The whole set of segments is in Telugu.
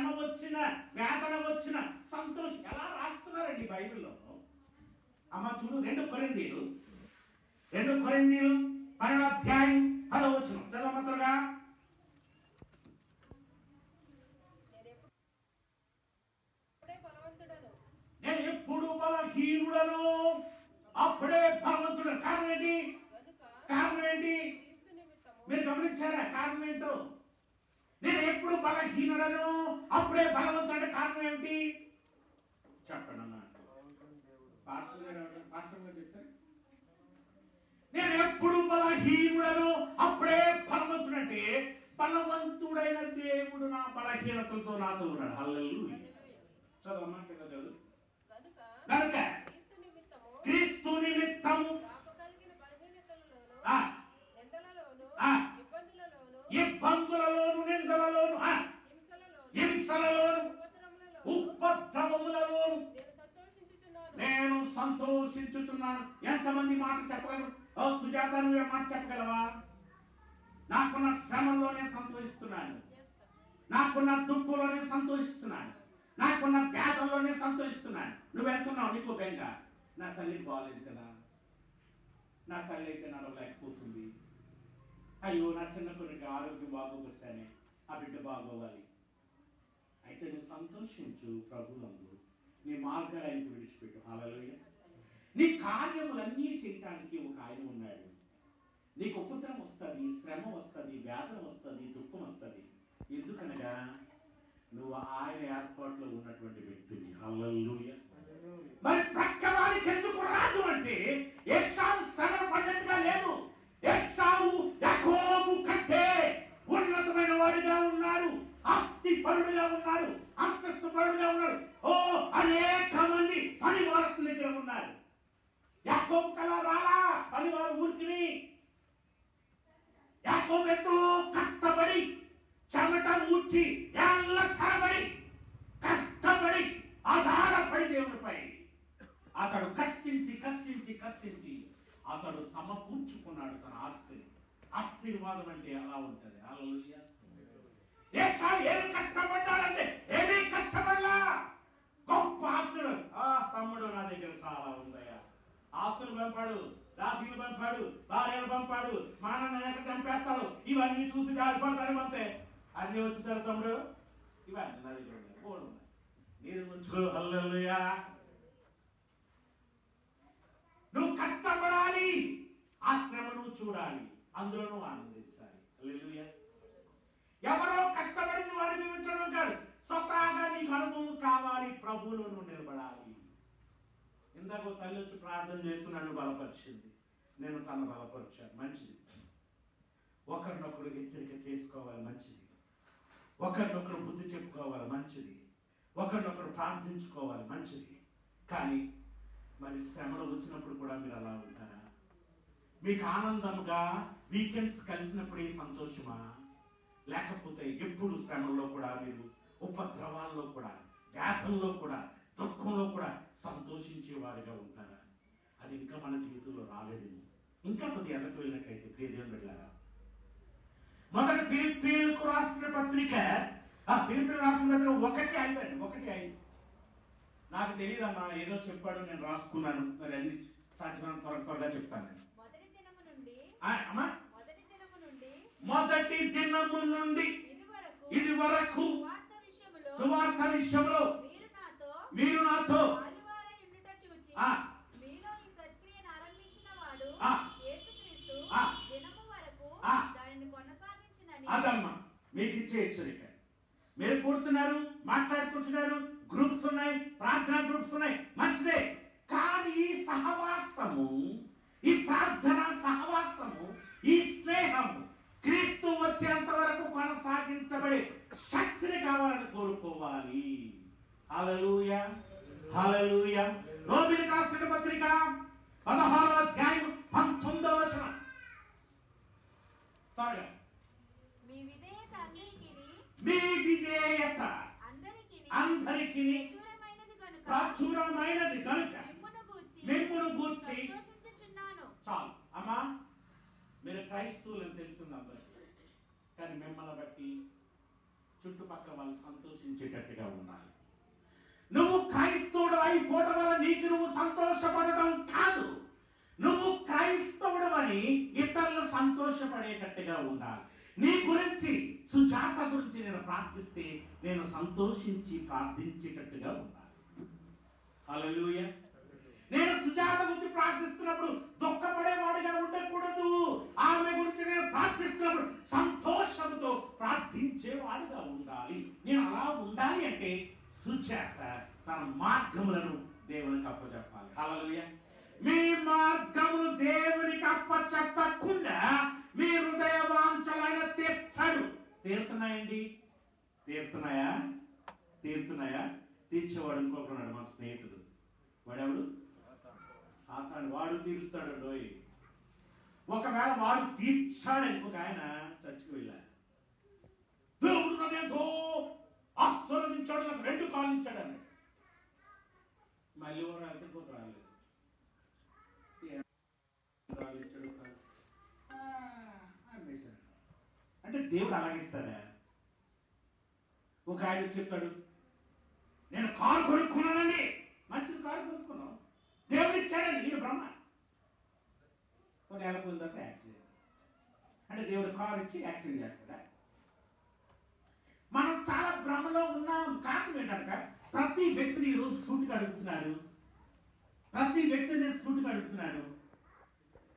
శ్రమ వచ్చిన, వేదన వచ్చిన సంతోషం ఎలా రాస్తున్నారండి బైబిల్లో? అమ్మ చూడు, 2 కొరింథీయులు 12వ అధ్యాయం 10వ వచనం చదవమంటారుగా. నేను ఎప్పుడు బలహీనుడను, అప్పుడే బలవంతుడు. కారణం ఏంటి? మీరు గమనించారా? కారణం ఏంటో? నేను ఎప్పుడు బలహీనుడను, అప్పుడే బలవంతుడు అంటే కారణం ఏమిటి చెప్పండి అన్న. చెప్తారు, నేను ఎప్పుడు బలహీనుడను అప్పుడే బలవంతుడు అంటే బలవంతుడైన దేవుడు నా బలహీనతలతో నాతో ఉన్నాడు. హల్లెలూయా. చదవమ్మా కింద చదువు. కనుక క్రీస్తు నిమిత్తము ఇబ్బందులలోను, నిందలలోను, హింసలలోను, ఉపద్రవములలోను నేను సంతోషించుతున్నాను. ఎంతమంది మాట చెప్పగలరు? సుజాత, నువ్వే మాట చెప్పగలవా? నాకున్న శ్రమంలో నేను సంతోషిస్తున్నాను, నాకున్న దుఃఖంలో నేను సంతోషిస్తున్నాను, నాకున్న వ్యాధంలో నేను సంతోషిస్తున్నాను. నువ్వు వెళ్తున్నావు, నీకు బెంగ, నా తల్లికి బాగలేదు కదా, నా తల్లి అయితే నడవలేకపోతుంది, అయ్యో నా చిన్న కొడుకు ఆరోగ్యం బాగోవచ్చానే, ఆ బిడ్డ బాగోవాలి. అయితే నువ్వు సంతోషించు ప్రభువునందు, నీ మార్గాలు ఆయనకు విడిచిపెట్టు. హల్లెలూయా. నీ కార్యములన్నీ చేయటానికి ఒక ఆయన ఉన్నాడు. నీకు ఉపద్రవం వస్తుంది, శ్రమ వస్తుంది, వేదన వస్తుంది, దుఃఖం వస్తుంది. ఎందుకనగా నువ్వు ఆయన ఏర్పాట్లో ఉన్నటువంటి వ్యక్తివి. హల్లెలూయా. మరి ప్రక్క వారికి ఎందుకు రాదు అంటే ఏశావు శ్రమ పడ్డట్టుగా లేదు. ఏశావు యాకోబు కంటే ఉన్నతమైన వాడిగా ఉన్నాడు, ఆస్తి పరుడుగా ఉన్నాడు, అంతస్తు పరుడుగా ఉన్నాడు. అనేక మంది పనివారు దగ్గర ఉన్నారు. యాకోబు కల రాలా పనివారు ఊరికి. యాకోబు ఎంతో కష్టపడి చెమట ఊడ్చి ఏళ్ళ తరబడి కష్టపడి ఆధారపడి దేవుడిపై అతడు కష్టించి కష్టించి కష్టించి అతడు సమకూర్చుకున్నాడు తన ఆస్తిని. ఆశీర్వాదం అంటే ఎలా ఉంటుంది? హల్లెలూయా. ఏసావు ఏం కష్టపడ్డాడంటే ఏమీ కష్టపడలా, గొప్ప ఆస్తులు. తమ్ముడు నా దగ్గర చాలా ఉందయ్యా, ఆస్తులు పంపాడు, రాశీలు పంపాడు, భార్యలు పంపాడు, మా నాన్న ఎక్కడ చంపేస్తాడు, ఇవన్నీ చూసి జారిపడతాను అంతే. అన్ని వచ్చుతారు తమ్ముడు, ఇవన్నీ నా దగ్గర ఉన్నాయి, పోడు నీరు ఉంచుకో. హల్లెలూయా. నువ్వు కష్టపడాలి, ఆ శ్రమ నువ్వు చూడాలి, అందులో నువ్వు ఆనందించాలి. హల్లెలూయా. ఎవరో కష్టపడి నువ్వు అనుభవించడం కాదు, స్వతహాగా నీకు అనుభవం కావాలి, ప్రభువులో నువ్వు నిలబడాలి. ఇందాక తల్లి వచ్చి ప్రార్థన చేస్తున్నాను, బలపరిచింది, నేను తను బలపరిచాను, మంచిది. ఒకరినొకరు హెచ్చరిక చేసుకోవాలి, మంచిది. ఒకరినొకరు బుద్ధి చెప్పుకోవాలి, మంచిది. ఒకరినొకరు ప్రార్థించుకోవాలి, మంచిది. కానీ మరి శ్రమలు వచ్చినప్పుడు కూడా మీరు అలా ఉంటారా? మీకు ఆనందంగా వీకెండ్స్ కలిసినప్పుడే సంతోషమా? లేకపోతే ఎప్పుడు శ్రమల్లో కూడా మీరు ఉపద్రవాల్లో కూడా వ్యాధుల్లో కూడా దుఃఖంలో కూడా సంతోషించే వారిగా ఉంటారా? అది ఇంకా మన జీవితంలో రాలేదేమో. ఇంకా కొద్ది ఎర్రకు వెళ్ళినట్లయితే ప్రియదేవుని బిడ్డలారా, మొదటి ఫిలిప్పీయులకు రాసిన పత్రిక, ఫిలిప్పీయులకు రాసిన పత్రిక 1:5. నాకు తెలియదమ్మా, ఏదో చెప్పాడు, నేను రాసుకున్నాను. మరి అన్ని సాధ్యమైన త్వరగా చెప్తాను. మొదటి దినము నుండి ఇది వరకు సువార్త విషయంలో మీరు నాతో అదమ్మా మీకు ఇచ్చే హెచ్చరిక. మీరు కూర్చున్నారు, మాట్లాడుకుంటున్నారు, గ్రూప్స్ ఉన్నాయి, ప్రార్థనా గ్రూప్స్ ఉన్నాయి, మంచిదే. కానీ ఈ సహవాసము, ఈ ప్రార్థన సహవాసము, ఈ స్నేహము క్రీస్తు వచ్చేంత వరకు కొనసాగించబడే శక్తిని కావాలని కోరుకోవాలి. హల్లెలూయా, హల్లెలూయా. రోమీయులకు రాసిన పత్రిక 16వ అధ్యాయం 19వ వచనం. త్వరగా. మీ విధేయత అందరికీ ప్రాచుర్యమైనది కనుక మిమ్మును గూర్చి చాలు. అమ్మా, మీరు క్రైస్తవులని తెలుస్తుంది అందరికీ, కానీ మిమ్మల్ని బట్టి చుట్టుపక్కల వాళ్ళు సంతోషించేటట్టుగా ఉండాలి. నువ్వు క్రైస్తవుడు అయిపోవడం వల్ల నీకు నువ్వు సంతోషపడటం కాదు, నువ్వు క్రైస్తవుడు అని ఇతరులు సంతోషపడేటట్టుగా ఉండాలి. నీ గురించి, సుజాత గురించి నేను ప్రార్థిస్తే నేను సంతోషించి ప్రార్థించేటట్టుగా ఉండాలి. హల్లెలూయా. నేను సుజాత గురించి ప్రార్థిస్తున్నప్పుడు దుఃఖపడేవాడిగా ఉండకూడదు. ఆమె గురించి నేను ప్రార్థిస్తున్నప్పుడు సంతోషంతో ప్రార్థించేవాడిగా ఉండాలి. నేను అలా ఉండాలి అంటే సుజాత తన మార్గములను దేవునికి అప్పచెప్పాలి. హల్లెలూయా. మీ మార్గములు దేవునికి అప్పచెప్పకుండా మీ హృదయ వాంఛలైన తీర్చడు. తీరుతున్నాయండి? తీరుతున్నాయా? తీర్చేవాడు ఇంకొకరున్నాడు, మన స్నేహితుడు. వాడెవడు? సాతాను. వాడు తీరుస్తాడు. ఒకవేళ వాడు తీర్చాడు ఇంకొక ఆయన చర్చికి వెళ్ళాడు, దేవుడు నన్ను ఎంతో ఆశీర్వదించాడు, నాకు 2 కాళ్ళు ఇచ్చాడు అన్నాడు. మళ్ళీ రాత్రి ఇంకొక రాలేదు. అంటే దేవుడు అలాగిస్తాడా? ఒక ఆయన చెప్పాడు, నేను కారు కొనుక్కున్నానండి. మంచిది, కారు కొనుక్కున్నావు, దేవుడు ఇచ్చాడండి, నేను బ్రహ్మ. ఒక నెల పోయిన తర్వాత యాక్సిడెంట్. అంటే దేవుడు కారు ఇచ్చి యాక్సిడెంట్ చేస్తాడా? మనం చాలా భ్రమలో ఉన్నాం. కారణం ఏంటంటే ప్రతి వ్యక్తిని ఈరోజు సూటిగా అడుగుతున్నాడు.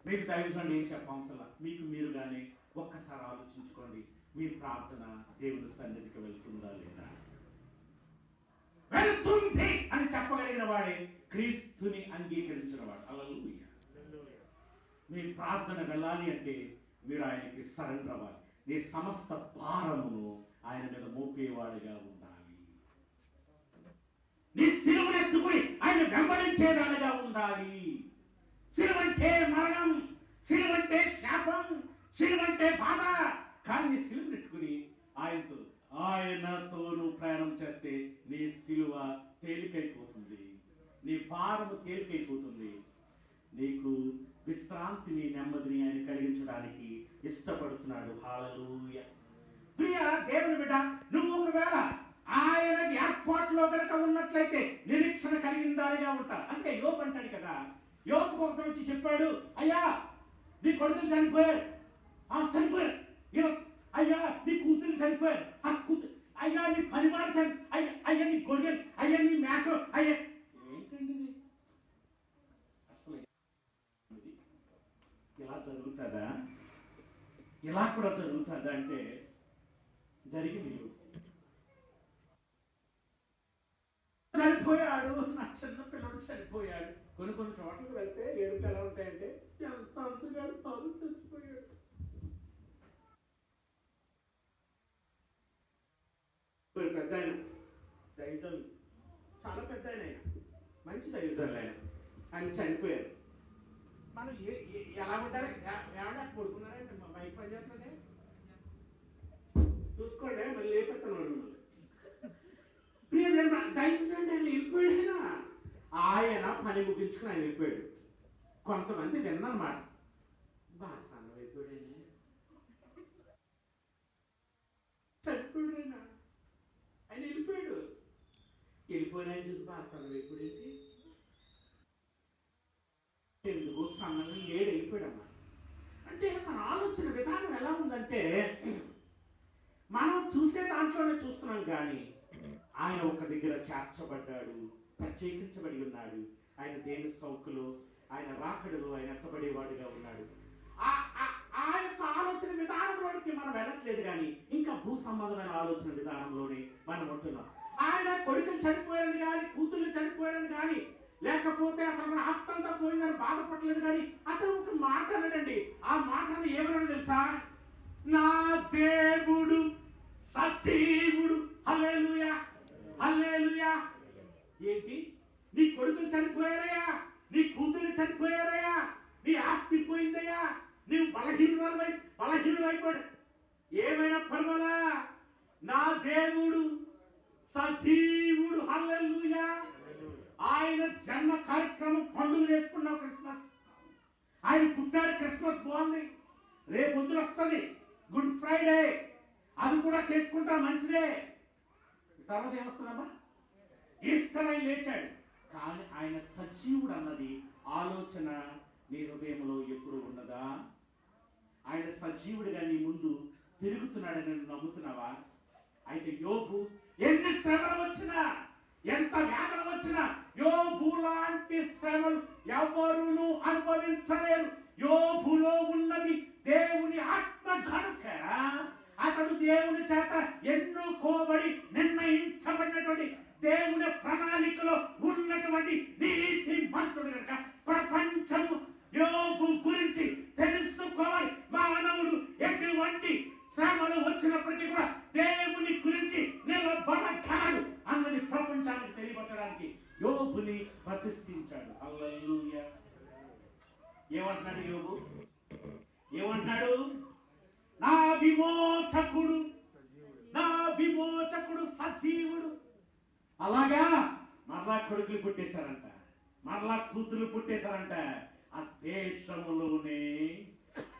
మీకు దైవజనుడు ఏం చెప్పవసరం, మీకు మీరు కానీ ఒక్కసారి ఆలోచించుకోండి. మీ ప్రార్థన దేవుని సన్నిధికి వెళ్తుందా లేదా? వెళ్తుంది అని చెప్పగలిగిన వాడే క్రీస్తుని అంగీకరించిన వాడు. హల్లెలూయా. మీ ప్రార్థన వెళ్ళాలి అంటే మీరు ఆయనకి సరెండర్ అవ్వాలి. నీ సమస్త భారమును ఆయన మీద మోపేవాడిగా ఉండాలి. నీ సిలువనెత్తుకుని ఆయన వెంబడించేదానిగా ఉండాలి. సిలువంటే మరణం, సిలువంటే శాపం, సిలువంటే బాధ. కానీ నీ సిలువనెత్తుకుని ఆయనతో నువ్వు ప్రయాణం చేస్తే నీ సిలువ తేలికైపోతుంది, నీ భారము తేలికైపోతుంది. నీకు విశ్రాంతిని, నెమ్మదిని ఆయన కలిగించడానికి ఇష్టపడుతున్నాడు. హల్లెలూయా. ప్రియ దేవుని బిడ్డ, నువ్వు ఒకవేళ ఆయన ఏర్పాటులో కనుక ఉన్నట్లయితే నిరీక్షణ కలిగిందానిగా ఉంటారు. అంటే యోబు అంటాడు కదా, యోబు ఒకటి వచ్చి చెప్పాడు, అయ్యా నీ కొడుకులు చనిపోయారు. అయ్యా నీ కూతురు చనిపోయారు. ఆ కూతురు, అయ్యా నీ పరివారం అయ్యా నీ గొర్రెలు, అయ్యా నీ మేకలు, అయ్యా. ఏంటండి అసలు ఇలా జరుగుతుందా? ఇలా కూడా జరుగుతుందా అంటే జరిగింది. చనిపోయాడు, నా చిన్న పిల్లడు చనిపోయాడు. కొన్ని చోట్లకు వెళ్తే ఏడుపు ఎలా ఉంటాయంటే ఎంత అంతగాడు తాను చచ్చిపోయాడు. పెద్ద ఆయన దైవజనులు, చాలా పెద్ద ఆయన, మంచి దైవజనులు ఆయన చనిపోయారు. మనం ఎలా ఉంటారు? ఏమన్నా కొడుకున్నారంటే మా బైక్ పని చేస్తుంది చూసుకోండి, మళ్ళీ లేపెత్తున్నాడు. ప్రియ దైవజనుడు ఆయన వెళ్ళిపోయాడైనా, ఆయన పని ముగించుకుని ఆయన వెళ్ళిపోయాడు. కొంతమంది విన్నమాట, బాసాన అయిపోయాడైనా, చనిపోయాడైనా, ఆయన వెళ్ళిపోయాడు. వెళ్ళిపోయినా చూసి బాసాన అయిపోయాడేంటి, ఎందుకు సన్నగా లేడు, వెళ్ళిపోయాడమ్మా. అంటే మన ఆలోచన విధానం ఎలా ఉందంటే మనం చూసే దాంట్లోనే చూస్తున్నాం, కానీ ఆయన ఒక దగ్గర చేర్చబడ్డాడు, ప్రత్యేకించబడి ఉన్నాడు. ఆయన దేవుని సౌకులు, ఆయన రాకడలు ఆయన ఎత్తబడేవాడుగా ఉన్నాడు. ఆ యొక్క ఆలోచన విధానంలోనికి మనం వెళ్ళట్లేదు, కానీ ఇంకా భూ సంబంధమైన ఆలోచన విధానంలోనే మనం ఉంటున్నాం. ఆయన కొడుకులు చనిపోయారని కానీ, కూతుళ్ళు చనిపోయారని కానీ, లేకపోతే అతను ఆస్తంతా పోయిందని బాధపడలేదు, కానీ అతను ఒక మాట అన్నాడండి. ఆ మాటను ఏమన్నాడు తెలుసా? నా దేవుడు సజీవుడు. హల్లెలూయా, హల్లెలూయా. ఏంటి? నీ కొడుకులు చనిపోయారయ్యా, నీ కూతురు చనిపోయారయ్యా, నీ ఆస్తి పోయిందయ్యా, నీవు బలహీనుడు అయిపోయాడు, ఏమైనా పర్వాలా, నా దేవుడు సజీవుడు. హల్లెలూయా. ఆయన జన్మ కార్యక్రమం పండుగ చేసుకున్నాం, క్రిస్మస్. ఆయన పుట్టాడు, క్రిస్మస్ బాగుంది. రేపు పొద్దున వస్తుంది గుడ్ ఫ్రైడే. అది కూడా చేసుకుంటా మంచిదే. తర్వాత ఏమొస్తుందమ్మా? ఈస్టర్ లేచాడు, కానీ ఆయన సజీవుడు అన్నది ఆలోచన నీ హృదయంలో ఎప్పుడు ఉన్నదా? ఆయన సజీవుడిగా నీ ముందు తిరుగుతున్నాడని నేను నమ్ముతున్నావా? అయితే యోబు ఎన్ని శ్రమలు వచ్చినా, ఎంత వేదన వచ్చినా, యోబు లాంటి శ్రమలు ఎవరును అనుభవించలేరు. యోబులో ఉన్నది దేవుని ఆత్మ కనుక అతడు దేవుని చేత ఎన్నుకోబడి నిర్ణయించబడినటువంటి దేవుని ప్రణాళికలో ఉన్నటువంటి నీతి మంత్రుడు కనుక ప్రపంచము యోబు గురించి తెలుసుకోవాలి. మానవుడు ఎటువంటి శ్రమలు వచ్చినప్పటికీ కూడా దేవుని గురించి నిలబడగలడు అన్నది ప్రపంచానికి తెలియపరచడానికి యోబుని ప్రతిష్ఠించాడు. హల్లెలూయా. ఏమంటున్నాడు యోబు? ఏమంటున్నాడు? నా విమోచకుడు, నా విమోచకుడు సజీవుడు. అలాగా మరలా కొడుకులు పుట్టేశారంట, మరలా కూతురు పుట్టేశారంట. ఆ దేశంలోనే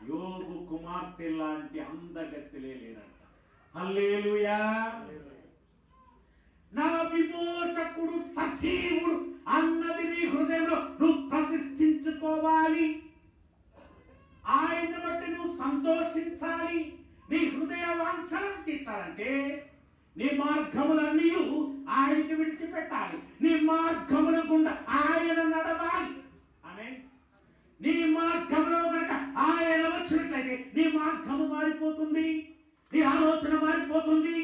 యోబు కుమార్తె లాంటి అందగత్తెలే లేరంట. హల్లెలూయా. నా విమోచకుడు సజీవుడు అన్నది నీ హృదయంలో నువ్వు ప్రతిష్ఠించుకోవాలి. ఆయన బట్టి నువ్వు సంతోషించాలి. నీ హృదయ వాంఛలను తీర్చాలంటే నీ మార్గములన్నీ ఆయనకి విడిచిపెట్టాలి. నీ మార్గముల గుండా ఆయన నడవాలి. ఆమేన్. నీ మార్గంలో కనుక ఆయన వచ్చినట్లయితే నీ మార్గము మారిపోతుంది, నీ ఆలోచన మారిపోతుంది,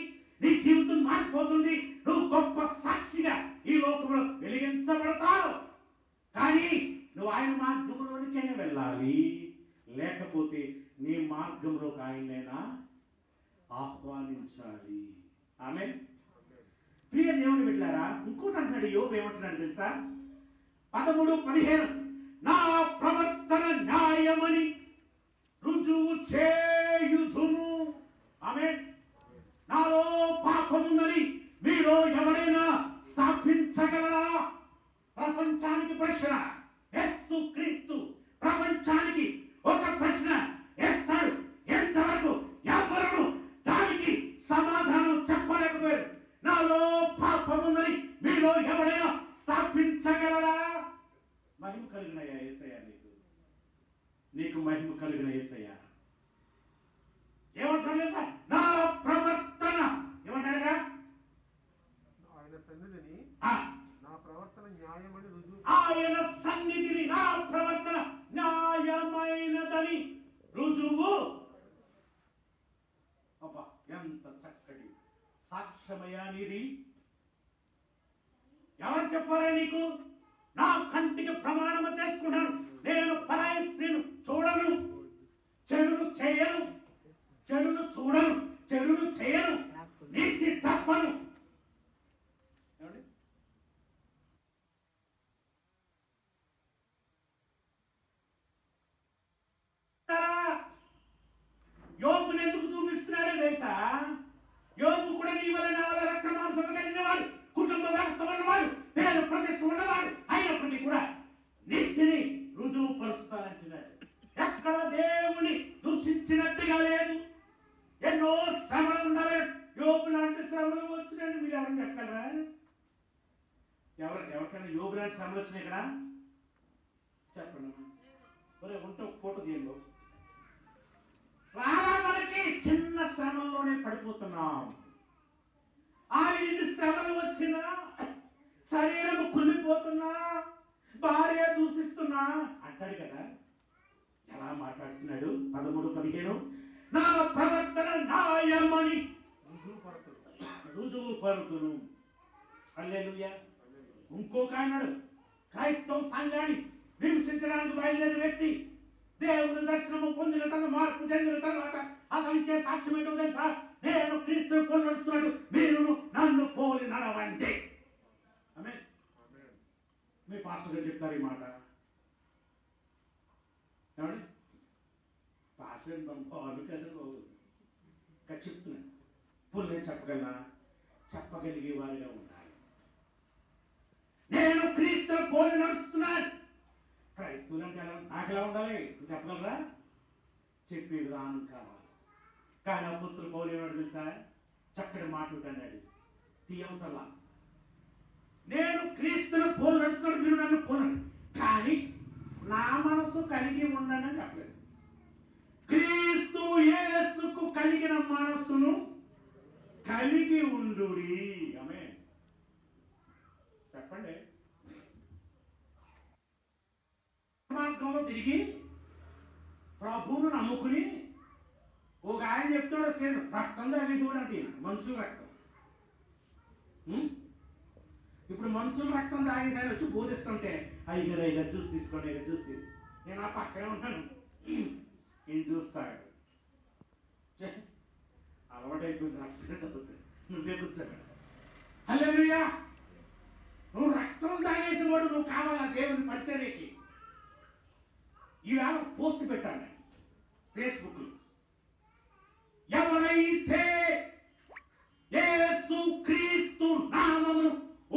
నీ జీవితం మారిపోతుంది. నువ్వు గొప్ప సాక్షిగా ఈ లోకంలో వెలిగించబడతావు. కానీ నువ్వు ఆయన మార్గంలోనికైనా వెళ్ళాలి, లేకపోతే నీ మార్గంలోకి ఆయనైనా ఆహ్వానించాలి. ఆమేన్. ప్రియ దేవుని బిడ్డలారా, ఇంకోటి అంటున్నాడు యోబు. ఏమంటున్నాడు తెలుసా? 13:15 నా ప్రవర్తన న్యాయమని రుజువు చేయుదును. ఆమేన్. నాలో పాపమున్నది మీలో ఎవరైనా స్థాపించగలరా? ప్రపంచానికి ప్రశ్న. యేసు క్రీస్తు ప్రపంచానికి ఒక ప్రశ్న వేస్తాడు. ఎంతవరకు ఎవరు దానికి సమాధానం చెప్పలేకపోయారు. నాలో పాపమున్నది మీలో ఎవరైనా స్థాపించగలరా? మహిమ కలిగినయా యేసయ్య? నీకు మహిమ కలిగిన యేసయ్య ఏమంటాడు? నా ప్రవర్తన ఏమంటాడుగా? ఆయన సన్నిధిని నా ప్రవర్తన న్యాయమని రుజువు, ఆయన సన్నిధిని నా ప్రవర్తన న్యాయమైనదని రుజువు. అబ్బా, ఎంత చక్కటి సాక్ష్యమయ్యా నీది. ఎవరు చెప్పారా నీకు? నా కంటికి ప్రమాణము చేసుకున్నాను, నేను పరాయి స్త్రీను చూడను, చెడును చేయను, చెడును చూడను, చెడును చేయను, నీతి తప్పను. యోబుని ఎందుకు చూపిస్తున్నాడో తెలుసా? యోబు కూడా నీ వల్ల నా వల్ల రక్త మాంసం కలిగిన వాడు, కుటుంబ వ్యవస్థ ఉన్నవాడు, పేరు ప్రతిష్ట ఉన్నవాడు అయినప్పటికీ కూడా నీతిని రుజువు పరుస్తానంటున్నాడు. ఎక్కడ దేవుని దూషించినట్టుగా లేదు. ఎన్నో శ్రమలు ఉండాలి. యోబు లాంటి శ్రమలు వచ్చినాయని మీరు ఎవరైనా చెప్పగలరా? ఎవరికైనా యోబు లాంటి శ్రమలు వచ్చినాయి ఇక్కడ? చెప్పండి. ఒరే ఉంటే ఒక ఫోటో తీయండి. చాలా మనకి చిన్న శ్రమంలోనే పడిపోతున్నాం. ఆయన ఇన్ని శ్రమలు వచ్చినా, శరీరం కుళ్ళిపోతున్నా, భార్య దూషిస్తున్నా అంటాడు కదా. ఎలా మాట్లాడుతున్నాడు? 13:15 నా ప్రవర్తన న్యాయమని రుజువు పరుతును. హల్లెలూయా. ఇంకొక అన్నాడు, క్రైస్తవ సంఘాన్ని హింసించడానికి బయలుదేరిన వ్యక్తి దేవుని దర్శనము పొందిన తన మార్పు చెందిన తర్వాత అతను ఇచ్చే సాక్ష్యం ఏంటో తెలుసా? నేను క్రీస్తు పోలి నడుస్తున్నాడు, మీరు నన్ను పోలి నడవండి. ఆమేన్. మీ పాస్టర్ చెప్తారు ఈ మాట. ఏమండి? పాస్టర్ పంపాలి కదా. చెప్తున్నాను, పొల్లే చెప్పగలనా? చెప్పగలిగే వారిగా ఉండాలి. నేను క్రీస్తు పోలి నడుస్తున్నాను. క్రైస్తవులు అంటే నాకు ఎలా ఉండాలి చెప్పగలరా? చెప్పే విధానం కావాలి. కానీ అపోస్తలుడు పౌలు ఏమన్నాడు తెలుసా? చక్కటి మాట అన్నాడు, తీయవసలా నేను క్రీస్తును పోలు నడుస్తున్నాడు, మీరు నన్ను పోలండి, కానీ నా మనసు కలిగి ఉండండి అని చెప్పలేదు. క్రీస్తు యేసుకు కలిగిన మనస్సును కలిగి ఉండుడి. ఆమేన్. చెప్పండి. మార్గంలో తిరిగి ప్రభువును నమ్ముకుని ఒక ఆయన చెప్తాడు, నేను రక్తం తాగేసి కూడా అంటే మనుషుల రక్తం. ఇప్పుడు మనుషుల రక్తం తాగేసారి వచ్చి బోధిస్తుంటే అయ్యగా ఇలా చూసి తీసుకోండి, ఇలా చూసి నేను ఆ పక్కనే ఉంటాను, ఈయన చూస్తాడు. అలవాటైపోయింది, నువ్వే కూర్చోగా. హల్లెలూయా. నువ్వు రక్తం తాగేసిన వాడు నువ్వు కావాలా దేవుని పరిచర్యకి? ఈవేళ పోస్ట్ పెట్టాను ఫేస్బుక్ లో, ఎవరైతే యేసు క్రీస్తు నామమును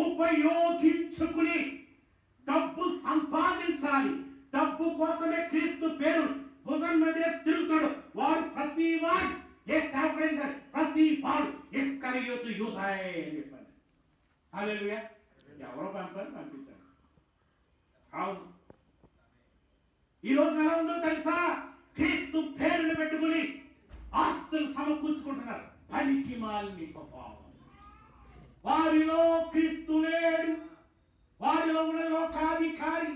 ఉపయోగించుకుని డబ్బు సంపాదించాలి, డబ్బు కోసమే క్రీస్తు పేరు భుజం మీదే తిరుగుతాడు, వాడు ప్రతి వాడు ఏ సేవకుడైనా ప్రతి వాడు ఇస్కరియోతు యూదాయే అని చెప్పాను. హల్లెలూయా. ఎవరో పంపించారు. అవును, ఈ రోజు ఎలా ఉందో తెలుసా? క్రీస్తు పేరును పెట్టుకుని ఆస్తులు సమకూర్చుకుంటున్నారు. పనికి మాలిన స్వభావం. వారిలో క్రీస్తు లేడు, వారిలో ఉన్న లోకాధికారి,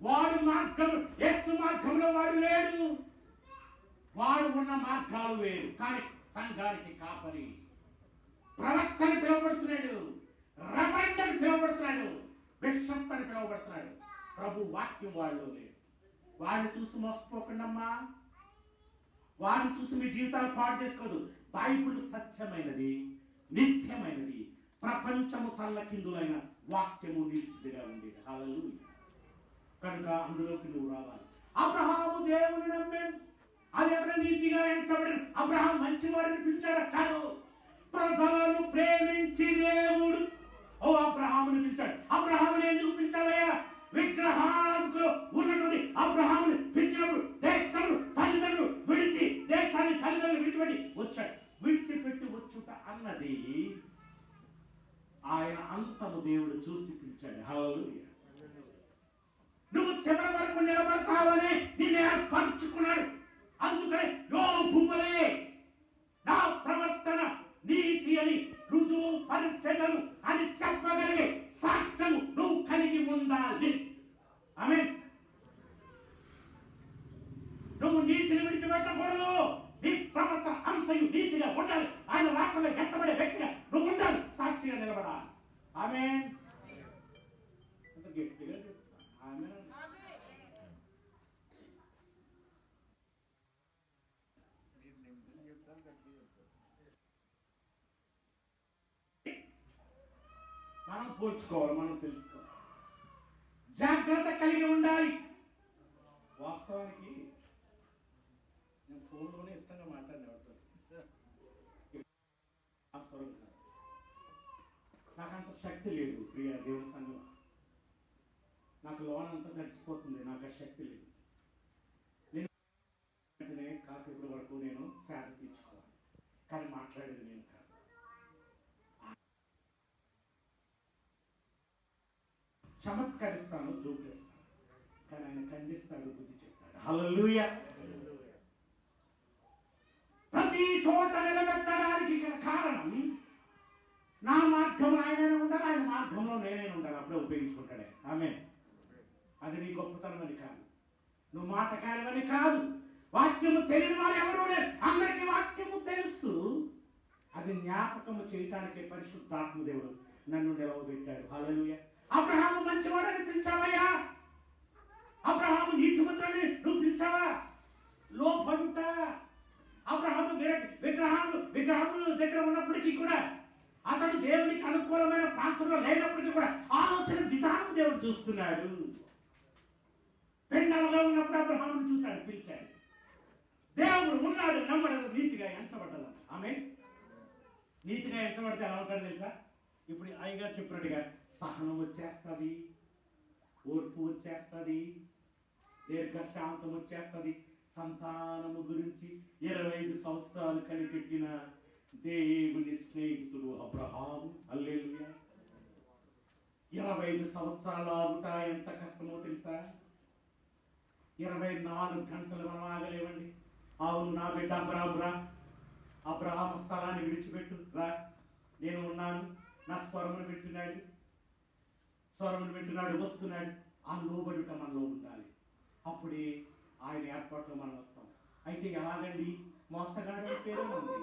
వాడు మార్గం యేసు మార్గంలో వాడు లేడు, వాడు ఉన్న మార్గాలు వేరు. కానీ సంఘానికి కాపరి, ప్రవక్తని పిలువబడుతున్నాడు, రెవరెండ్ అని పిలువబడుతున్నాడు, బిషప్ అని పిలువబడుతున్నాడు. ప్రభు వాక్యం వాళ్ళు లేదు. వాడిని చూసి మోసపోకండమ్మా, వారిని చూసి మీ జీవితాలు పాడు చేసుకోదు. బైబిల్ సత్యమైనది, నిత్యమైనది, ప్రపంచము తల్లకిందులైన వాక్యము నిలిచిదిగా ఉండేది. హల్లెలూయా. కనుక అందులోకి నువ్వు రావాలి. అబ్రహాము దేవుని నమ్మాడు, అది ఎవరైనా నీతిగా ఎంచబడిన అబ్రహాం మంచివాడిని పిలిచాడు కాదు, ప్రజలను ప్రేమించి దేవుడు ఓ అబ్రహాముని పిలిచాడు. అబ్రహాముని ఎందుకు పిలిచావయ్యా? విగ్రహాదులో ఉన్నటువంటి అబ్రహాముని పిలిచినప్పుడు దేశాలు తల్లిదండ్రులు విడిచి, దేశాన్ని తల్లిదండ్రులు విడిచిపెట్టి వచ్చాడు. విడిచిపెట్టి వచ్చుట అన్నది ఆయన అంతము దేవుడు చూసి పిలిచాడు. హల్లెలూయా. నువ్వు చివరి వరకు నిలబడతావని నిన్ను ఏర్పరచుకున్నాడు. అందుకని యోబువలే నా ప్రవర్తన నీతి అని రుజువు పరచగలను అని చెప్పగలిగే సాక్ష్యము నువ్వు కలిగి ఉండాలి. ఆమేన్. నువ్వు నీతిని విడిచిపెట్టకూడదు. నీ ప్రవర్తన అంతయు నీతిగా ఉండాలి. ఆయన రాకలో ఎత్తబడే వ్యక్తిగా నువ్వు ఉండాలి, సాక్షిగా నిలబడాలి. ఆమేన్. గట్టిగా ఆమేన్. మనం పోల్చుకోవాలి, మనం తెలుసుకోవాలి, జాగ్రత్త కలిగి ఉండాలి. వాస్తవానికి నేను ఫోన్లోనే ఇష్టంగా మాట్లాడినవాడు, నాకంత శక్తి లేదు ప్రియ దేవుని సంఘం. నాకు లోన్ అంతా నడిచిపోతుంది, నాకు ఆ శక్తి లేదు. నేను వెంటనే కాసేపటి వరకు నేను శ్రాద్ధ తీర్చుకోవాలి, కానీ మాట్లాడేది నేను కాదు. చమత్కరిస్తాను, జోకులేస్తాను, కానీ ఆయన ఖండిస్తాడు, బుద్ధి చెప్తాడు. హల్లెలూయా. ప్రతి చోట నిలబెట్టడానికి కారణం నా మార్గంలో ఆయననే ఉండాలి, ఆయన మార్గంలో నేనే ఉండాలి. అప్పుడే ఉపయోగించుకుంటాడే. ఆమేన్. అది నీ గొప్పతనం అని కాదు, నువ్వు మాటకాయమని కాదు. వాక్యము తెలియని వారు ఎవరూ లేదు, అందరికీ వాక్యము తెలుసు. అది జ్ఞాపకము చేయటానికి పరిశుద్ధాత్మ దేవుడు నన్ను నిలవబెట్టాడు. హల్లెలూయా. అబ్రహాము మంచివాడని పిలిచావయ్యా, అబ్రహాము నీతిమంతుడని నువ్వు పిలిచావా? లోపడుట అబ్రహాము విగ్రహముల దగ్గర ఉన్నప్పటికీ కూడా, అతడు దేవునికి అనుకూలమైన ప్రాంతంలో లేనప్పటికీ కూడా ఆలోచన విధానం దేవుడు చూస్తున్నాడు. పెండలుగా ఉన్నప్పుడు అబ్రహామును చూశాడు, పిలిచాడు. దేవుడు ఉన్నాడు, నమ్మడదు, నీతిగా ఎంచబడ్డదు. ఆమేన్. నీతిగా ఎంచబడితే ఎలా ఉంటాడు తెలుసా? ఇప్పుడు అయ్యగారు చెప్పినట్టుగా సహనం వచ్చేస్తుంది, ఓర్పు వచ్చేస్తుంది, దీర్ఘశాంతం వచ్చేస్తుంది. సంతానము గురించి 25 సంవత్సరాలు కలిగి దేవుని స్నేహితుడు అబ్రహాము. హల్లెలూయా. 25 సంవత్సరాలు ఆగుట ఎంత కష్టమో తెలుసా? 24 గంటలు మనం ఆగలేవండి. అవును నా బిడ్డ అబ్రాహామురా, అబ్రహాము స్థలాన్ని విడిచిపెట్టు రా, నేను ఉన్నాను. నా స్వరమును వింటున్నాడు, వస్తున్నాడు. ఆ లోబడుట మనలో ఉండాలి. అప్పుడే ఆయన ఏర్పాట్లో మనం వస్తాం. అయితే ఎలాగండి? మోసగాడు అని పేరే ఉంది.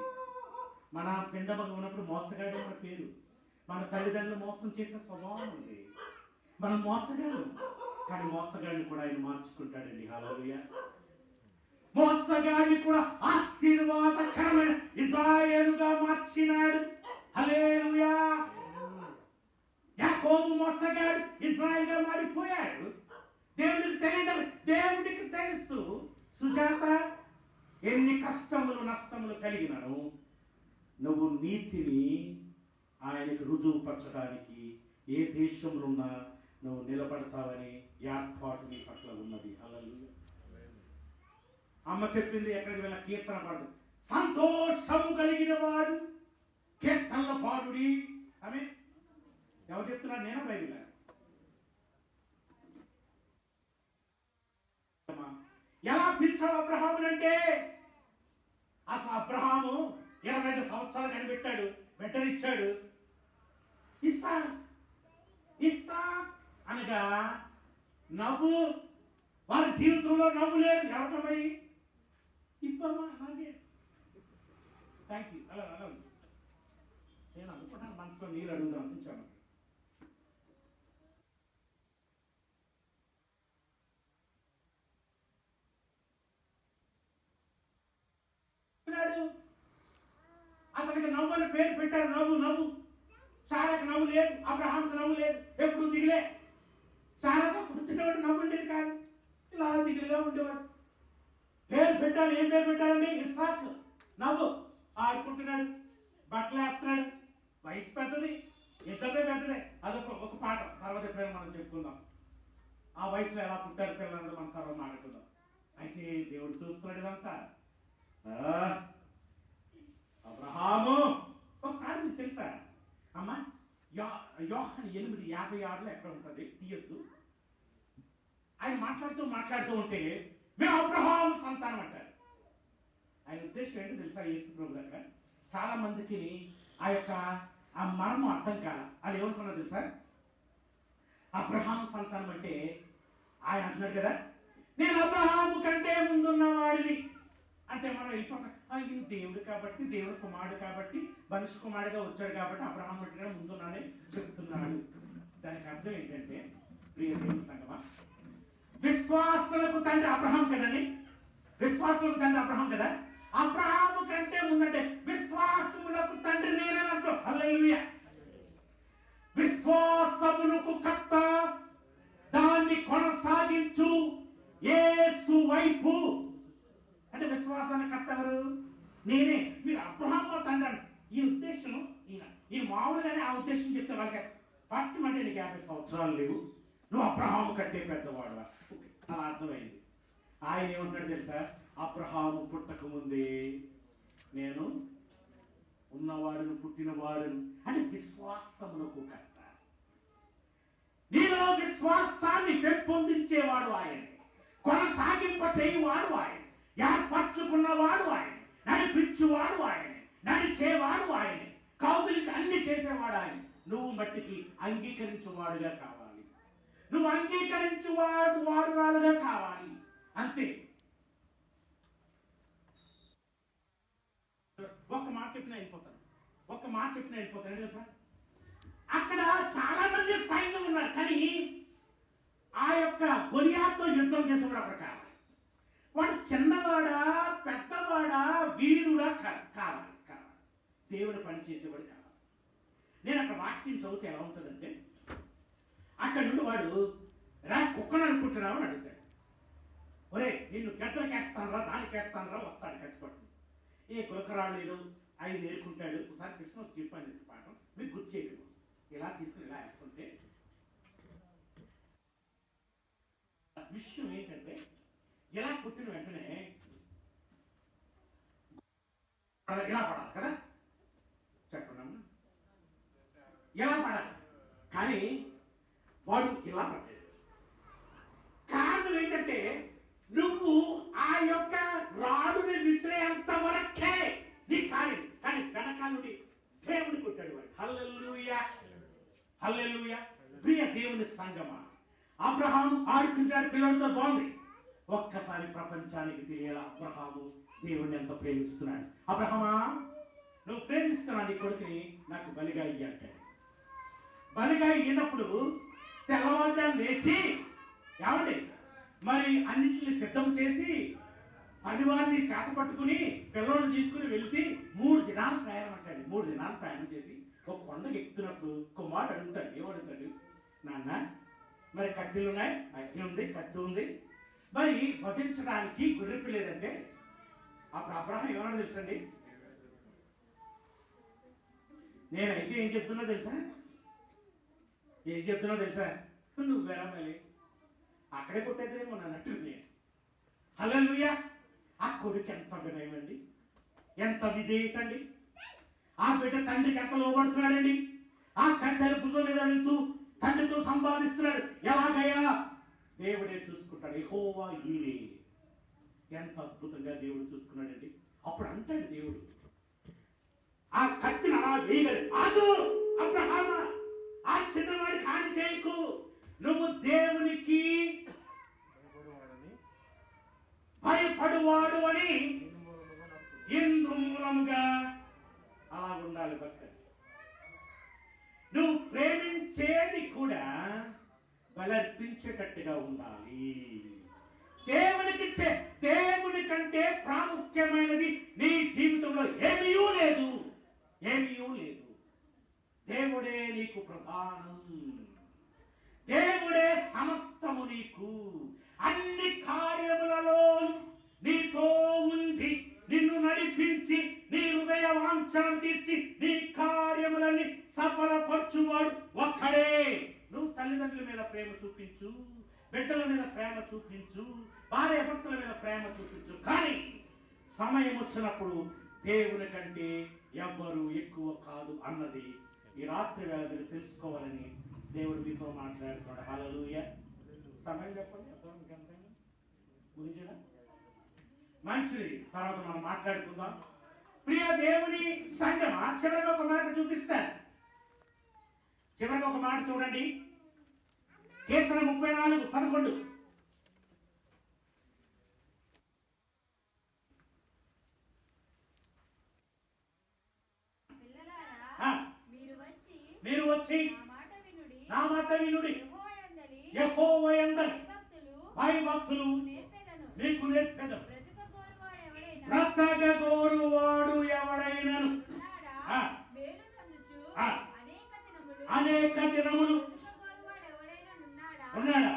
మన పిండమగ ఉన్నప్పుడు మోసగాడు మన పేరు. మన తల్లిదండ్రులు మోసం చేసే స్వభావం ఉంది. మనం మోసగాడు, కానీ మోసగాడిని కూడా ఆయన మార్చుకుంటాడండి. హల్లెలూయా. మోసగాడిని కూడా ఆశీర్వాదకరమైన ఇశ్రాయేలుగా మార్చినాడు. హల్లెలూయా. యాకోబు మోసగాడు ఇశ్రాయేలుగా మారిపోయాడు. దేవుడికి తెలుసు. సుజాత, ఎన్ని కష్టములు నష్టములు కలిగినను నువ్వు నీతిని ఆయనకు రుజువు పరచడానికి ఏ దేశంలో ఉన్నా నువ్వు నిలబడతావని ఏర్పాటు నీ పట్ల ఉన్నది. హల్లెలూయా. అమ్మ చెప్పింది, ఎక్కడికి వెళ్ళిన కీర్తన పాడు, సంతోషము కలిగిన వాడు కీర్తనల పాడుడి. ఆమె ఎవరు చెప్తున్నారు? నేను బైబిల్. ఎలా పిలిచావు అబ్రహామునంటే, అసలు అబ్రహాము 25 సంవత్సరాలు కనిపెట్టాడు, బిడ్డనిచ్చాడు. ఇస్సాక్ అనగా నవ్వు. వారి జీవితంలో నవ్వు లేదు. ఎవరమై ఇప్పమ్మా అలాగే థ్యాంక్ యూ. అలా నేను అనుకుంటాను, మనసులో నీళ్ళు అడుగుదాం అనిపించాను. అతనికి నవ్వు అని పేరు పెట్టారు. నవ్వు. సారాకు నవ్వు లేదు, అబ్రహాంకు నవ్వు లేదు, ఎప్పుడు దిగులే. సారాతో కూర్చునేవాడు నవ్వు ఉండేది కాదు, ఇలా దిగులుగా ఉండేవాడు. పేరు పెట్టాలి. ఏం పేరు పెట్టాలండి? ఇస్సాక్. నవ్వు. ఆడుకుంటున్నాడు, బట్టలు వేస్తున్నాడు. వయసు పెద్దది, ఇద్దరిదే పెద్దదే. అదొక పాట, తర్వాత ఎప్పుడైనా మనం చెప్పుకుందాం. ఆ వయసులో ఎలా పుట్టారు పిల్లలందరూ మనం తర్వాత మాట్లాడుకుందాం. అయితే దేవుడు చూస్తున్నాడు ఇదంతా. అబ్రహాము ఒకసారి మీకు తెలుసా అమ్మా, యోహాను 8:56 ఎక్కడ ఉంటుంది తీయద్దు. ఆయన మాట్లాడుతూ ఉంటే మేము అబ్రహాము సంతానం అంటారు. ఆయన ఉద్దేశం ఏంటో తెలుసా? యేసు ప్రభు దగ్గర చాలా మందికి ఆ మర్మం అర్థం కాల. అది ఏమనుకున్నారు తెలుసా? అబ్రహాము సంతానం అంటే ఆయన అంటున్నాడు కదా, నేను అబ్రహాము కంటే ముందున్న వాడిని అంటే మనం వెళ్ళిపోతాం. ఈయన దేవుడు కాబట్టి, దేవుడు కుమారుడు కాబట్టి, మనిషి కుమారుడుగా వచ్చాడు కాబట్టి అబ్రహాము కంటే ముందున్నానే చెప్తున్నాడు. దానికి అర్థం ఏంటంటే, ప్రియ దేవుని సంగమా, విశ్వాసులకు తండ్రి అబ్రహాం కదండి. విశ్వాసులకు తండ్రి అబ్రహాం కదా. అబ్రహాము కంటే ముందంటే విశ్వాసములకు తండ్రి నేనంటూ. హల్లెలూయా. విశ్వాసములకు కర్త, దాన్ని కొనసాగించు యేసు వైపు. అంటే విశ్వాసాన్ని కర్త ఎవరు? నేనే. మీరు అబ్రహాము తండ్రి అండి. ఈ ఉద్దేశం ఈ మామూలుగానే ఆ ఉద్దేశం చెప్తే వాళ్ళకి ఫస్ట్ అంటే నీకు 50 సంవత్సరాలు లేవు, నువ్వు అబ్రహాము కంటే పెద్దవాడు అలా అర్థమైంది. ఆయన ఏమంటాడు తెలుసా? అబ్రహాము పుట్టక ముందే నేను ఉన్నవాడును, పుట్టినవాడును. అంటే విశ్వాసములకు కర్త. నీలో విశ్వాసాన్ని పెంపొందించేవాడు ఆయన, కొనసాగింప చేయువాడు ఆయన, ఏర్పరచుకున్నవాడు ఆయన, నడిపించువాడు ఆయన, నడిచేవాడు ఆయన, కౌగులికి అన్ని చేసేవాడు ఆయన. నువ్వు మట్టికి అంగీకరించువాడుగా కావాలి, నువ్వు వాడురాలుగా కావాలి. అంతే. ఒక్క మాట చెప్పినా వెళ్ళిపోతాను తెలుసా? అక్కడ చాలా మంది సైన్యం ఉన్నారు, కానీ ఆ యొక్క గొలియాతో యుద్ధం చేసేవాడు అక్కడ కావాలి. వాడు చిన్నవాడా, పెద్దవాడా, వీరుడా కావాలి. దేవుడు పని చేసేవాడు కావాలి. నేను అక్కడ వాక్యం చదివితే ఎలా ఉంటుందంటే, అక్కడ నుండి వాడు కుక్కను అనుకుంటున్నావు అని అడుగుతాడు. ఒరే, నిన్ను గద్దలకి వేస్తానరా, దానికి వేస్తానరా, వస్తాడు కచ్చిపట్టు. ఏ గులకరాళ్ళు 5 నేర్చుకుంటాడు. ఒకసారి క్రిస్మస్ చెప్పాను పాఠం, మీకు గుర్తు చేయలేదు. ఇలా తీసుకుని ఇలా వేస్తుంటే విషయం ఏంటంటే, ఇలా పుట్టిన వెంటనే ఇలా పడాలి కదా. ఎలా పడాలి, కానీ వాడు ఇలా పడ్డాడు. కారణం ఏంటంటే నువ్వు ఆ యొక్క రాడుని విసిరేంత వరకే నీ కార్యం, కానీ వెనకాలుడి దేవుని కొట్టాడు వాడు. హల్లెలూయా, హల్లెలూయా. ప్రియ దేవుని సంగమా, అబ్రహాము ఆడుకుంటాడు పిల్లలతో, బాగుంది. ఒక్కసారి ప్రపంచానికి తెలియాలి అబ్రహాము దేవుణ్ణి ఎంత ప్రేమిస్తున్నాడు. అబ్రహమా, నువ్వు ప్రేమిస్తున్నావు నీ కొడుకుని నాకు బలిగా ఇయ్యంటాడు. బలిగా ఇయ్యినప్పుడు తెల్లవారుజాము లేచి ఏమండి మరి అన్నింటిని సిద్ధం చేసి పనివారిని చేత పట్టుకుని పిల్లలు తీసుకుని వెళ్తే 3 దినాలు ప్రయాణం అంటాడు. 3 దినాలు ప్రయాణం చేసి ఒక కొండకి ఎక్కుతున్నప్పుడు కుమారుడు అడుగుతాడు, ఏమడుగుతాడు, నాన్న మరి కట్టెలు ఉన్నాయి, అగ్ని ఉంది, కత్తి ఉంది, మరి వధించడానికి గుర్రెప్పు లేదంటే అప్పుడు అబ్రహం ఏమన్నా తెలుసండి, నేనైతే ఏం చెప్తున్నా తెలుసా, నువ్వు వేరా మళ్ళీ అక్కడే కొట్టేదేమో అన్నట్టు. హల్లెలూయా. ఆ కొడుకు ఎంత వినయమండి, ఎంత విధేయత అండి. ఆ బిడ్డ తండ్రికి ఎంత లోబడుతున్నాడండి. ఆ కట్టెల భుజం మీద వెళ్తూ తండ్రితో సంపాదిస్తున్నాడు. ఎలాగయ్యా, దేవుడే చూసుకుంటాడు. యెహోవా ఈరే. ఎంత అద్భుతంగా దేవుడు చూసుకున్నాడండి. అప్పుడు అంటాడు దేవుడు, ఆ కత్తిని అలా వేయగలడు. ఆదు అబ్రహామా, ఆ చిన్నవాడికి హాని చేయకు, నువ్వు దేవునికి భయపడువాడు అని ఇందు మూలముగా అలా ఉండాలి భక్త. నువ్వు ప్రేమించేది కూడా బలర్పించేటట్టుగా ఉండాలి. దేవుని కంటే ప్రాముఖ్యమైనది నీ జీవితంలో ఏమీ లేదు. దేవుడే నీకు ప్రధానం, దేవుడే సమస్తము నీకు. అన్ని కార్యములలో నీతో ఉండి నిన్ను నడిపించి నీ హృదయ వాంఛను తీర్చి నీ కార్యములని సఫలపరచువాడు ఒక్కడే. నువ్వు తల్లిదండ్రుల మీద ప్రేమ చూపించు, బిడ్డల మీద ప్రేమ చూపించు, భార్య భర్తల మీద ప్రేమ చూపించు, కానీ సమయం వచ్చినప్పుడు దేవుని కంటే ఎవ్వరు ఎక్కువ కాదు అన్నది ఈ రాత్రి వేళ మీరు తెలుసుకోవాలని దేవుడు మీతో మాట్లాడుతున్నాడు. హల్లెలూయా. సమయం చెప్పండి, ముగించడా? మంచిది, తర్వాత మనం మాట్లాడుకుందాం. ప్రియ దేవుని సంగమా, చివరిగా ఒక మాట చూపిస్తాను. చివరిగా ఒక మాట చూడండి, కీర్తన 34:11. మీరు వచ్చి నా మాట వినుడి, యెహోవా యందలి భయభక్తులు మీకు నేర్పెదను. బ్రతకగోరువాడు ఎవడైనను అనేక దినములు ఉన్నాడా,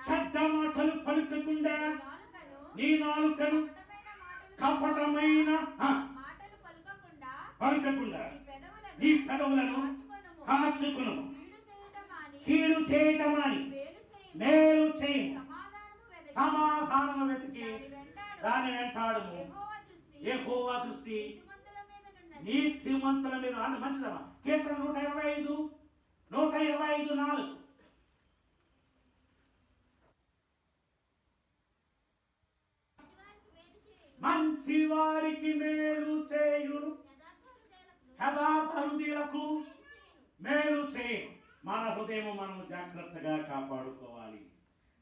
చెడ్డ మాటలు పలుకకుండా నీ నాలుకను కపటమైన పలుకకుండా నీ పెదవులను కాచుకును. కీడు చేయటమని మేలు చేయి, సమాధానము వెతికి దాని వెంటాడము. యెహోవా దృష్టి నీతిమంతుల మీద. మంచిదమ్మా. కీర్తన 125:4. మంచి వారికి మేలు చేయును, యథార్థ హృదయులకు మేలు చేయి. మన హృదయం మనము జాగ్రత్తగా కాపాడుకోవాలి.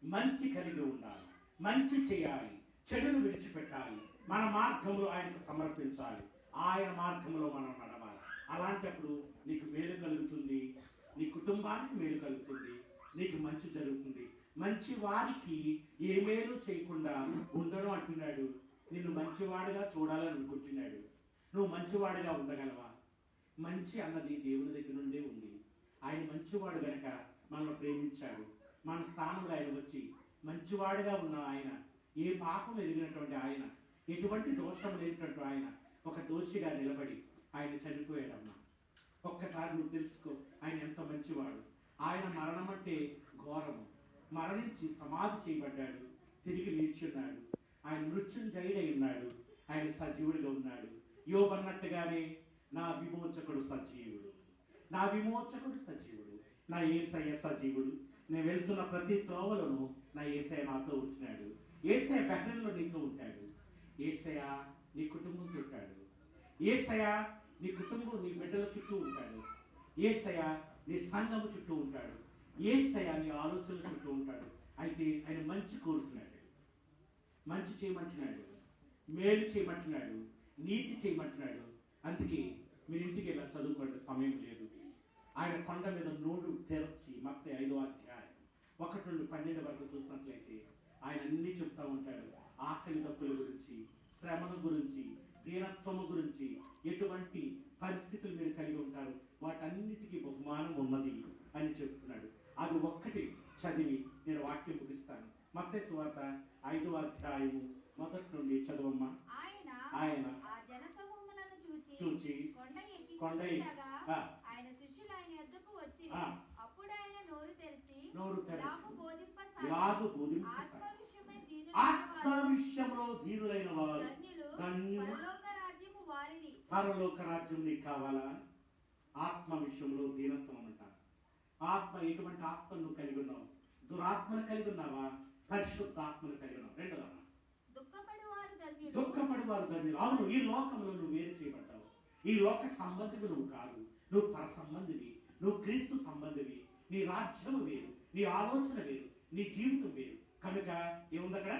మంచి కలిగి ఉండాలి, మంచి చేయాలి, చెడును విడిచిపెట్టాలి. మన మార్గంలో ఆయనకు సమర్పించాలి, ఆయన మార్గంలో మనం నడవాలి. అలాంటప్పుడు నీకు మేలు కలుగుతుంది, నీ కుటుంబానికి మేలు కలుగుతుంది, నీకు మంచి జరుగుతుంది. మంచి వారికి ఏ మేలు చేయకుండా ఉండను అంటున్నాడు. నిన్ను మంచివాడుగా చూడాలని అనుకుంటున్నాడు. నువ్వు మంచివాడుగా ఉండగలవా? మంచి అన్నది దేవుని దగ్గర నుండే ఉంది. ఆయన మంచివాడు గనక మనల్ని ప్రేమించాడు. మన స్థానంలో ఆయన వచ్చి మంచివాడుగా ఉన్న ఆయన, ఏ పాపం ఎదిగినటువంటి ఆయన, ఎటువంటి దోషం లేనటువంటి ఆయన ఒక దోషిగా నిలబడి ఆయన చనిపోయాడమ్మా. ఒక్కసారి నువ్వు తెలుసుకో, ఆయన ఎంత మంచివాడు. ఆయన మరణం అంటే ఘోరము. మరణించి సమాధి చేయబడ్డాడు, తిరిగి లేచున్నాడు. ఆయన మృత్యుంజయుడై ఉన్నాడు, ఆయన సజీవుడిగా ఉన్నాడు. యోబు అన్నట్టుగానే నా విమోచకుడు సజీవుడు, నా విమోచకుడు సజీవుడు, నా యేసయ్య సజీవుడు. నేను వెళ్తున్న ప్రతి త్రోవలోనూ నా యేసయ్య నాతో ఉంటున్నాడు. యేసయ్య బెహ్రెన్లో నీతో ఉంటాడు. యేసయ్య నీ కుటుంబం చుట్టాడు. యేసయ్య నీ కుటుంబం, నీ బిడ్డల చుట్టూ ఉంటాడు. యేసయ్య నీ సంఘము చుట్టూ ఉంటాడు. యేసయ్య నీ ఆలోచనల చుట్టూ ఉంటాడు. అయితే ఆయన మంచి కోరుతున్నాడు, మంచి చేయమంటున్నాడు, మేలు చేయమంటున్నాడు, నీతి చేయమంటున్నాడు. అందుకే మీరు ఇంటికి ఇలా చదువుకోండి, సమయం లేదు. ఆయన కొండ మీద నోరు తెరచి మత్తయి 5వ అధ్యాయం 1 నుండి 12 వరకు చూసినట్లయితే ఆయన అన్ని చెప్తా ఉంటాడు. ఆకలి దప్పుల గురించి, శ్రమల గురించి, దీనత్వము గురించి, ఎటువంటి పరిస్థితులు మీరు కలిగి ఉంటారు, వాటన్నిటికీ బహుమానం ఉన్నది అని చెప్తున్నాడు. అది ఒక్కటి చదివి నేను వాక్యం ముగిస్తాను. మత్తయి సువార్త 5వ అధ్యాయము 1 నుండి చదవమ్మా. ఆయన చూచి కొండ ఎక్కి ఆయన శిష్యులు ఆయన యొద్దకు వచ్చి అప్పుడు ఆయన నోరు తెరిచి ఇలాగు బోధింపసాగాడు. ఆత్మ విషయంలో ధీరులైన వారు ధన్యులు, పరలోక రాజ్యం నీకు కావాలా? ఆత్మ విషయంలో దీనత్వం అంటారు. ఆత్మ, ఎటువంటి ఆత్మను నువ్వు కలిగి ఉన్నావు? దురాత్మను కలిగి ఉన్నావా? పరిశుద్ధ ఆత్మను కలిగి ఉన్నావు? రెండోదా, దుఃఖపడి వారు ధన్యులు. అవును, ఈ లోకంలో నువ్వు వేరు చేయబడ్డావు. ఈ లోక సంబంధివి నువ్వు కాదు, నువ్వు పర సంబంధివి, నువ్వు క్రీస్తు సంబంధివి. నీ రాజ్యము వేరు, నీ ఆలోచన వేరు, నీ జీవితం వేరు. కనుక ఏముంది అక్కడ?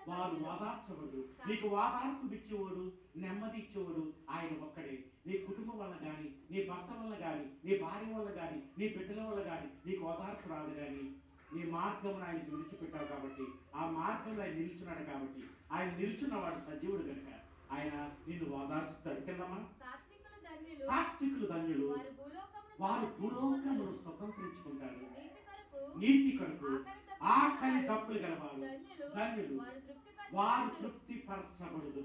వారు వాదార్చబడు. నీకు వాదార్పు ఇచ్చేవాడు, నెమ్మది ఇచ్చేవాడు ఆయన ఒక్కడే. నీ కుటుంబం వల్ల కానీ, నీ భర్త వల్ల కానీ, నీ భార్య వల్ల కానీ, నీ బిడ్డల వల్ల కానీ నీకు ఓదార్పు రాదు. కానీ నీ మార్గం ఆయన విడిచిపెట్టావు కాబట్టి, ఆ మార్గంలో ఆయన నిల్చున్నాడు కాబట్టి, ఆయన నిల్చున్నవాడు సజీవుడు కనుక ఆయన నిన్ను ఓదార్చుతాడు. కిందమ్మా, సాత్వికులు ధన్యులు, వారు భూలోకమును స్వతంత్రించుకుంటారు. నీతి కొరకు ఆకలి తప్పులు గలవారు ధన్యులు, వారు తృప్తి పరచబడుదు.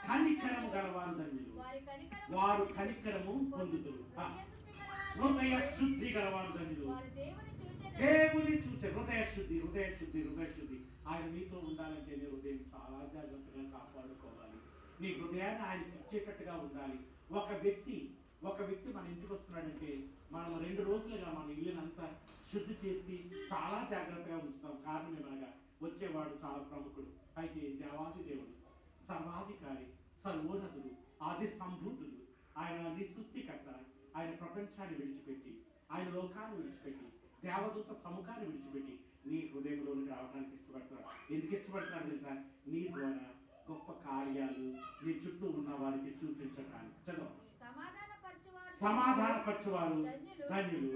కనికరము గలవారు ధన్యులు, వారు కనికరము పొందుదురు. హృదయ శుద్ధి గలవారు ధన్యులు, దేవుని చూసే హృదయ శుద్ధి, హృదయ శుద్ధి, హృదయ శుద్ధి. ఆయన మీతో ఉండాలంటే నీ హృదయం చాలా జాగ్రత్తగా కాపాడుకోవాలి. నీ హృదయాన్ని ఆయనకి ఇచ్చేటట్టుగా ఉండాలి. ఒక వ్యక్తి మన ఇంటికి వస్తున్నాడంటే మనం 2 రోజులుగా మన ఇల్లునంతా శుద్ధి చేసి చాలా జాగ్రత్తగా ఉంచుతాం. కారణం ఏమనగా వచ్చేవాడు చాలా ప్రముఖుడు. అయితే దేవాది దేవుడు, సర్వాధికారి, సర్వోన్నతుడు, ఆది సంభూతుడు, ఆయన నీ సృష్టికర్త. ఆయన ప్రపంచాన్ని విడిచిపెట్టి, ఆయన లోకాన్ని విడిచిపెట్టి, దేవదూత సముఖాన్ని విడిచిపెట్టి నీ హృదయంలోనికి రావడానికి ఇష్టపడుతున్నాడు. ఎందుకు ఇష్టపడుతున్నాడు తెలుసా? నీ ద్వారా గొప్ప కార్యాలు నీ చుట్టూ ఉన్న వారికి చూపించడానికి. చదువు. సమాధానపరచువారు ధన్యులు,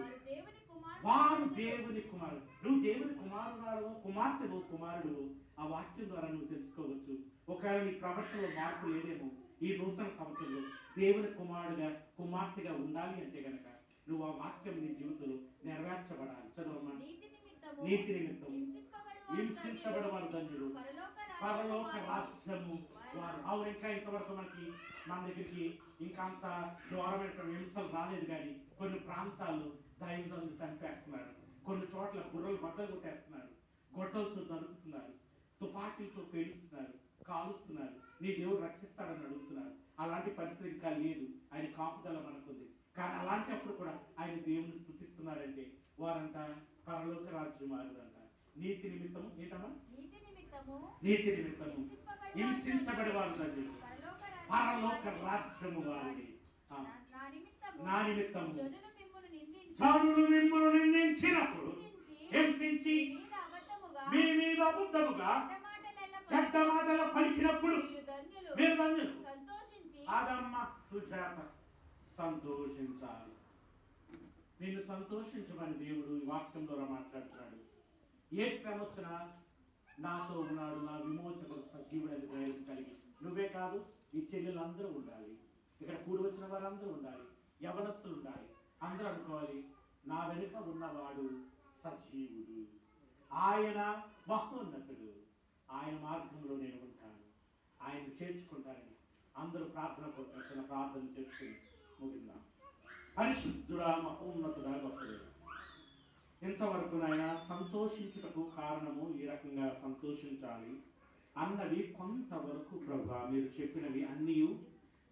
వారు దేవుని కుమారుడు. నువ్వు దేవుని కుమారుడు, కుమార్తెవు, కుమారుడు. ఆ వాక్యం ద్వారా నువ్వు తెలుసుకోవచ్చు. ఒకవేళ నీ ప్రవర్తనలో మార్పు లేదేమో, ఈ నూతన సంవత్సరంలో దేవుని కుమారుడుగా, కుమార్తెగా ఉండాలి అంటే గనక నువ్వు ఆ వాక్యం నీ జీవితంలో నెరవేర్చబడాలి. చదవమ్మా. నీతి నిమిత్తం హింసించబడవారు ధన్యులు, పరలోక రాజ్యము వారు. అవును, ఇంకా ఇంతవరకు మన దగ్గరికి ఇంకా అంత ఘోరమైన హింసలు రాలేదు. కానీ కొన్ని ప్రాంతాల్లో దైవజనులు చంపేస్తున్నారు, కొన్ని చోట్ల గుర్రలు బద్దలు కొట్టేస్తున్నారు, గొడ్డలతో నరుకుతున్నారు, తుపాకీలతో పేలుస్తున్నారు, కాలుస్తున్నారు. నీ దేవుడు రక్షిస్తాడని అడుగుతున్నారు. అలాంటి పరిస్థితి ఇంకా లేదు. ఆయన కాపుదల మనకుంది. కానీ అలాంటప్పుడు కూడా ఆయన దేవుని స్తుతిస్తున్నారంటే వారంతా పరలోక రాజ్యం వారుదంట. నీతి నిమిత్తము ఏంటమ్మా? నీతి నిమిత్తము హింసించబడి వారు ధన్యులు, పరలోక రాజ్యము వారిది. నా నిమిత్తము జనులు మిమ్మును నిందించినప్పుడు, హింసించి మీ మీద అబద్ధముగా చెడ్డ మాటలు పలికినప్పుడు మీరు ధన్యులు. అదమ్మ సుజాత, సంతోషించాలి. నిన్ను సంతోషించమని దేవుడు ఈ వాక్యం ద్వారా మాట్లాడుతున్నాడు. ఏ శ్రమ వచ్చినా నాతో ఉన్నాడు, నా విమోచకుడు సజీవుడని ధైర్యం కలిగి. నువ్వే కాదు, ఈ చెల్లెలు అందరూ ఉండాలి, ఇక్కడ కూడి వచ్చిన వారందరూ ఉండాలి, యవనస్తులు ఉండాలి. అందరూ అనుకోవాలి, నా వెనుక ఉన్నవాడు సజీవుడు, ఆయన మహోన్నతుడు, ఆయన మార్గంలో నేను ఉంటాను, ఆయన చేర్చుకుంటానని అందరూ ప్రార్థన కోసం ప్రార్థన చేసుకుని ముగిందాం. పరిశుద్ధుడా, మహోన్నతుడా, గొప్పడు. ఇంతవరకు నాయన సంతోషించుటకు కారణము ఈ రకంగా సంతోషించాలి అన్నవి కొంతవరకు ప్రభువా మీరు చెప్పినవి అన్నీ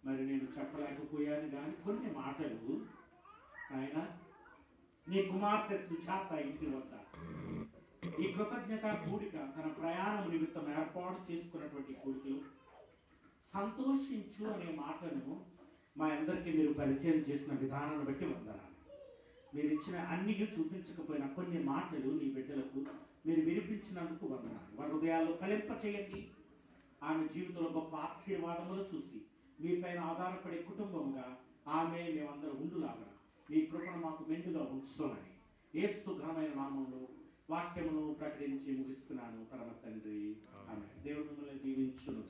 మరి నేను చెప్పలేకపోయాను. కానీ కొన్ని మాటలు ఆయన నీ కుమార్తె సుజాత ఇంటి వద్ద ఈ కృతజ్ఞత కూడిక తన ప్రయాణం నిమిత్తం ఏర్పాటు చేసుకున్నటువంటి కూడికలు సంతోషించు అనే మాటను మా అందరికీ మీరు పరిచయం చేసిన విధానాన్ని బట్టి వందనాలు. మీరు ఇచ్చిన అన్ని చూపించకపోయినా కొన్ని మాటలు నీ బిడ్డలకు మీరు వినిపించినందుకు వందనాలు. వారి హృదయాల్లో కలింప చేయండి. ఆమె జీవితంలో గొప్ప ఆశీర్వాదములు చూసి మీపైన ఆధారపడే కుటుంబంగా ఆమె మేమందరం ఉండులాగా మీ కృపను మాకు మెండుగా ఉంచుతామని యేసు ఘనమైన నామంలో వాక్యమును ప్రకటించి ముగిస్తున్నాను పరమ తండ్రి. ఆమె దేవుడు మిమ్మల్ని దీవించును.